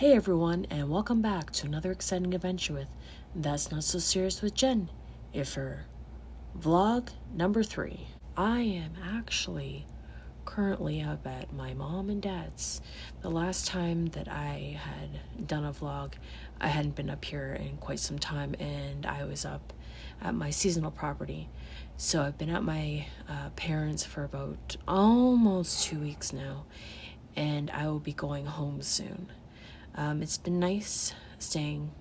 Hey everyone, and welcome back to another exciting adventure with That's Not So Serious with Jen Iffer. Vlog number 3. I am actually currently up at my mom and dad's. The last time that I had done a vlog, I hadn't been up here in quite some time, and I was up at my seasonal property. So I've been at my parents' for about almost 2 weeks now, and I will be going home soon. It's been nice staying,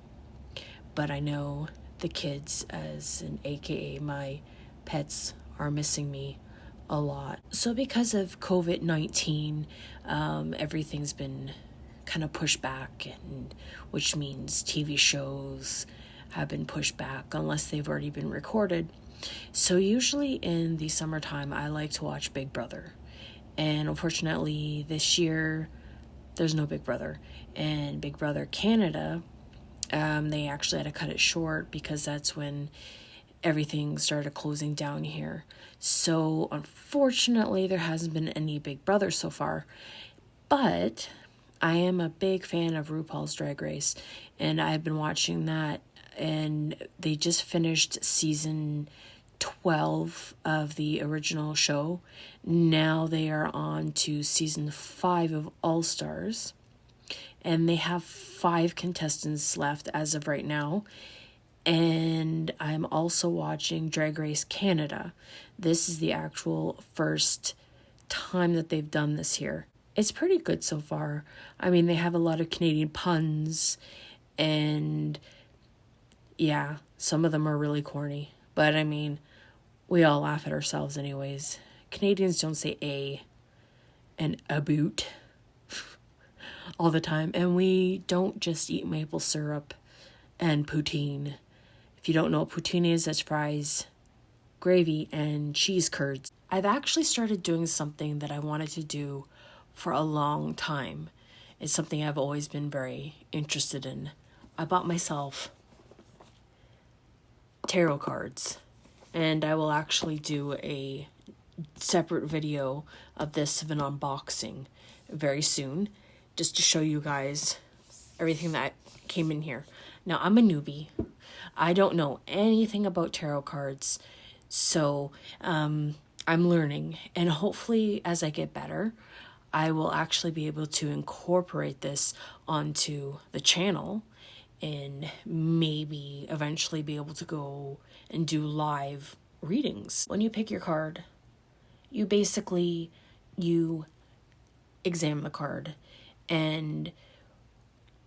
but I know the kids, as an AKA my pets, are missing me a lot. So because of COVID-19, everything's been kind of pushed back, and which means TV shows have been pushed back unless they've already been recorded. So usually in the summertime, I like to watch Big Brother. And unfortunately, this year, there's no Big Brother. And Big Brother Canada, they actually had to cut it short because that's when everything started closing down here. So unfortunately, there hasn't been any Big Brother so far. But I am a big fan of RuPaul's Drag Race, and I've been watching that, and they just finished season 12 of the original show. Now they are on to season 5 of All Stars, and they have 5 contestants left as of right now. And I'm also watching Drag Race Canada. This is the actual first time that they've done this here. It's pretty good so far. I mean, they have a lot of Canadian puns, and yeah, some of them are really corny. But I mean, we all laugh at ourselves anyways. Canadians don't say a and a boot all the time. And we don't just eat maple syrup and poutine. If you don't know what poutine is, that's fries, gravy, and cheese curds. I've actually started doing something that I wanted to do for a long time. It's something I've always been very interested in. I bought myself tarot cards, and I will actually do a separate video of this, of an unboxing, very soon, just to show you guys everything that came in here. Now, I'm a newbie. I don't know anything about tarot cards, so I'm learning, and hopefully as I get better, I will actually be able to incorporate this onto the channel and maybe eventually be able to go and do live readings. When you pick your card, you examine the card, and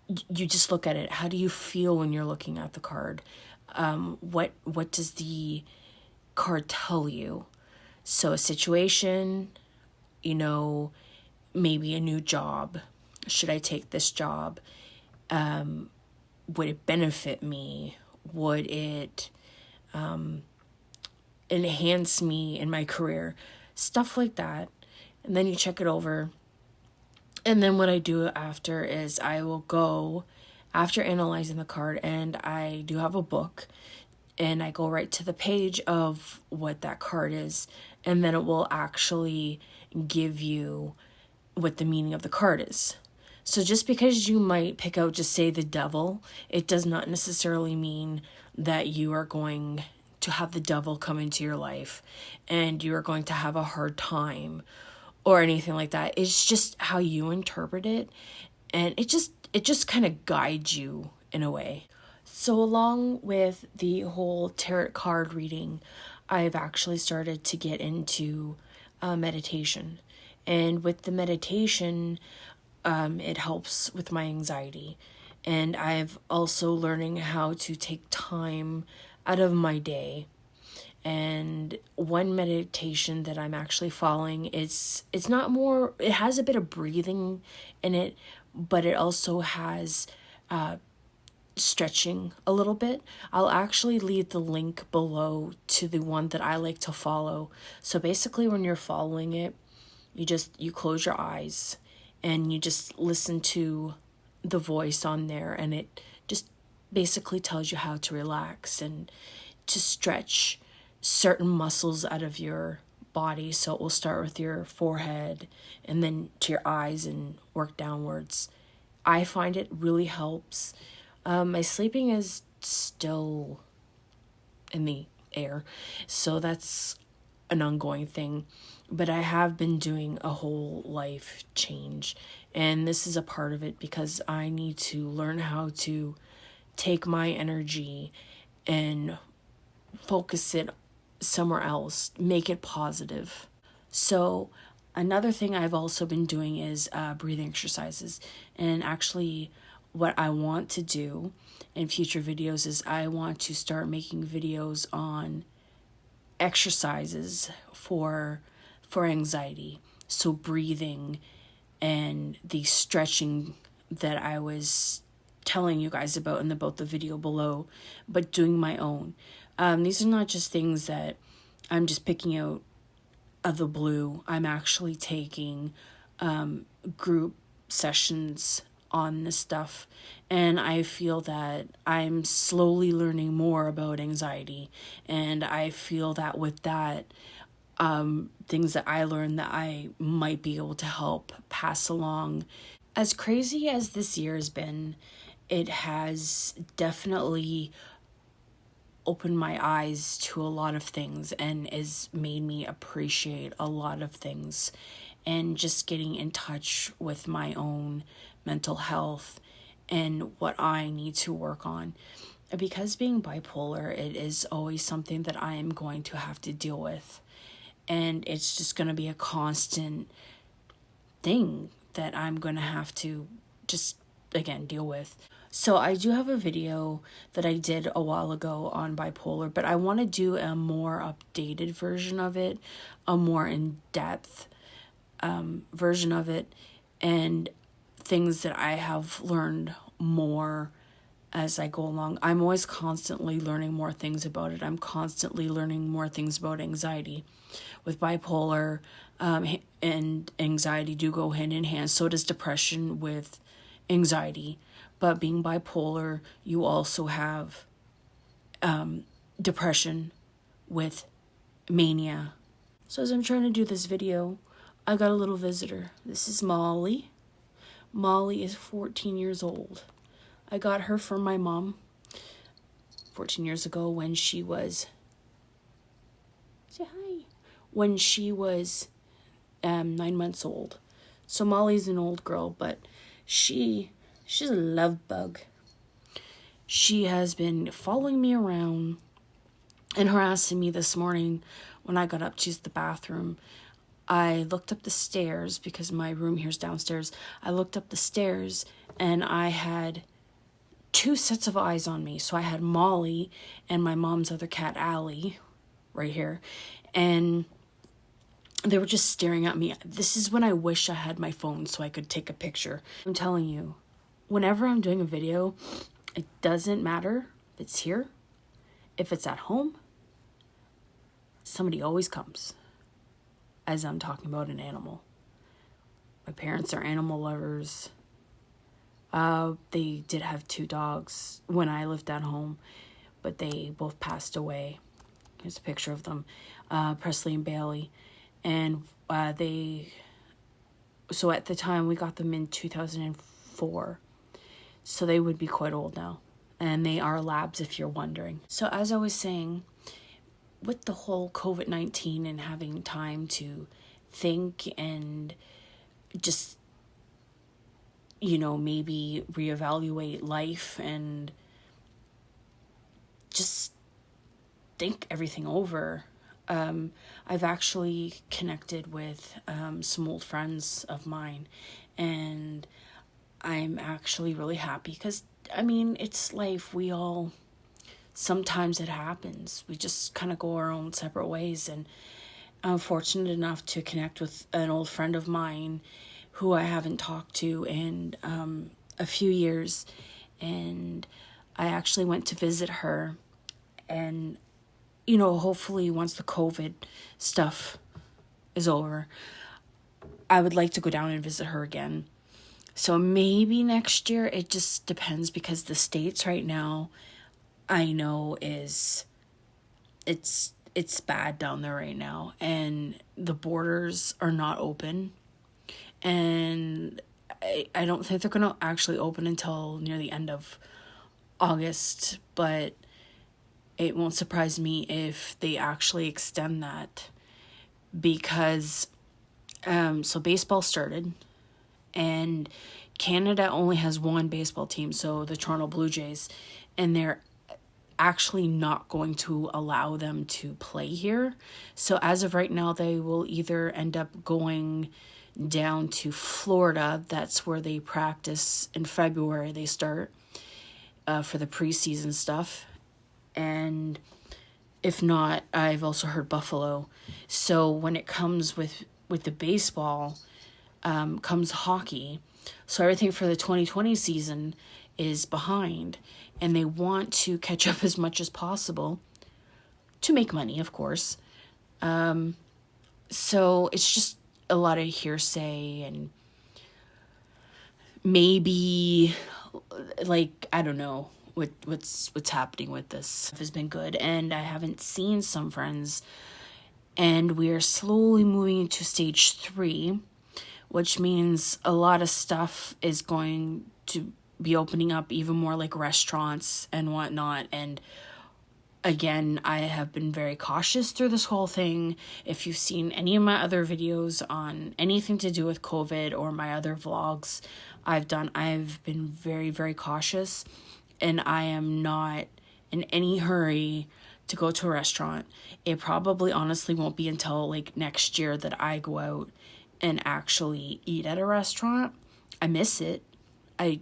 you just look at it. How do you feel when you're looking at the card? What does the card tell you? So a situation, maybe a new job. Should I take this job? Would it benefit me? Would it enhance me in my career? Stuff like that. And then you check it over. And then what I do after is I will go, after analyzing the card, and I do have a book, and I go right to the page of what that card is, and then it will actually give you what the meaning of the card is. So just because you might pick out, just say, the devil, it does not necessarily mean that you are going to have the devil come into your life and you are going to have a hard time or anything like that. It's just how you interpret it, and it just kind of guides you in a way. So along with the whole tarot card reading, I've actually started to get into meditation. And with the meditation, it helps with my anxiety. And I've also learning how to take time out of my day. And one meditation that I'm actually following, it's not more, it has a bit of breathing in it, but it also has stretching a little bit. I'll actually leave the link below to the one that I like to follow. So basically when you're following it, you close your eyes and you just listen to the voice on there, and it just basically tells you how to relax and to stretch certain muscles out of your body. So it will start with your forehead and then to your eyes and work downwards. I find it really helps. My sleeping is still in the air, so that's an ongoing thing. But I have been doing a whole life change, and this is a part of it because I need to learn how to take my energy and focus it somewhere else, make it positive. So, another thing I've also been doing is breathing exercises. And actually, what I want to do in future videos is I want to start making videos on exercises for anxiety. So, breathing and the stretching that I was telling you guys about in both the video below, but doing my own. These are not just things that I'm just picking out of the blue. I'm actually taking group sessions on this stuff, and I feel that I'm slowly learning more about anxiety, and I feel that with that, things that I learned that I might be able to help pass along. As crazy as this year has been, it has definitely opened my eyes to a lot of things and has made me appreciate a lot of things, and just getting in touch with my own mental health and what I need to work on. Because being bipolar, it is always something that I am going to have to deal with, and it's just going to be a constant thing that I'm going to have to just, again, deal with. So I do have a video that I did a while ago on bipolar, but I want to do a more updated version of it, a more in-depth version of it, and things that I have learned more as I go along. I'm always constantly learning more things about it. I'm constantly learning more things about anxiety. With bipolar and anxiety do go hand in hand. So does depression with anxiety. But being bipolar, you also have depression with mania. So as I'm trying to do this video, I got a little visitor. This is Molly. Molly is 14 years old. I got her from my mom 14 years ago when she was... Say hi. When she was 9 months old. So Molly's an old girl, but she's a love bug. She has been following me around and harassing me this morning when I got up to use the bathroom. I looked up the stairs because my room here's downstairs. I looked up the stairs and I had 2 sets of eyes on me. So I had Molly and my mom's other cat, Allie, right here. And they were just staring at me. This is when I wish I had my phone so I could take a picture. I'm telling you, whenever I'm doing a video, it doesn't matter if it's here, if it's at home, somebody always comes as I'm talking about an animal. My parents are animal lovers. They did have 2 dogs when I lived at home, but they both passed away. Here's a picture of them, Presley and Bailey. And so at the time we got them in 2004. So they would be quite old now. And they are labs, if you're wondering. So as I was saying, with the whole COVID-19 and having time to think and just, maybe reevaluate life and just think everything over, I've actually connected with some old friends of mine, and I'm actually really happy because, it's life. Sometimes it happens. We just kind of go our own separate ways, and I'm fortunate enough to connect with an old friend of mine who I haven't talked to in a few years, and I actually went to visit her, and hopefully once the COVID stuff is over, I would like to go down and visit her again. So maybe next year. It just depends because the States right now, I know it's bad down there right now, and the borders are not open, and I don't think they're going to actually open until near the end of August, but it won't surprise me if they actually extend that, because so baseball started, and Canada only has one baseball team, so the Toronto Blue Jays, and they're actually not going to allow them to play here. So as of right now, they will either end up going down to Florida. That's where they practice in February. They start for the preseason stuff. And if not, I've also heard Buffalo. So when it comes with the baseball, comes hockey. So everything for the 2020 season is behind, and they want to catch up as much as possible to make money, of course. So it's just a lot of hearsay, and maybe, like, I don't know what's happening with this. It has been good, and I haven't seen some friends, and we are slowly moving into stage 3, which means a lot of stuff is going to be opening up, even more, like restaurants and whatnot. And again, I have been very cautious through this whole thing. If you've seen any of my other videos on anything to do with COVID or my other vlogs I've been very, very cautious, and I am not in any hurry to go to a restaurant. It probably honestly won't be until like next year that I go out and actually eat at a restaurant. I miss it. I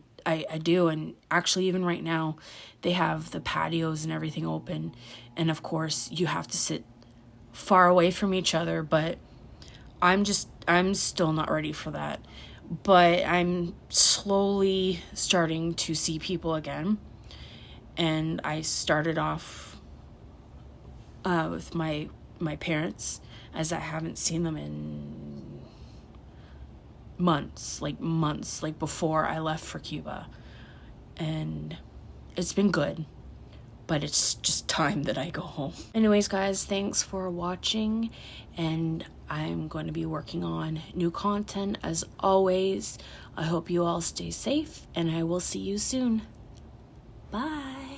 do. And actually, even right now, they have the patios and everything open. And of course, you have to sit far away from each other. But I'm still not ready for that. But I'm slowly starting to see people again. And I started off with my parents, as I haven't seen them in months, like before I left for Cuba. And it's been good, but it's just time that I go home. Anyways, guys, thanks for watching, and I'm going to be working on new content as always. I hope you all stay safe, and I will see you soon. Bye.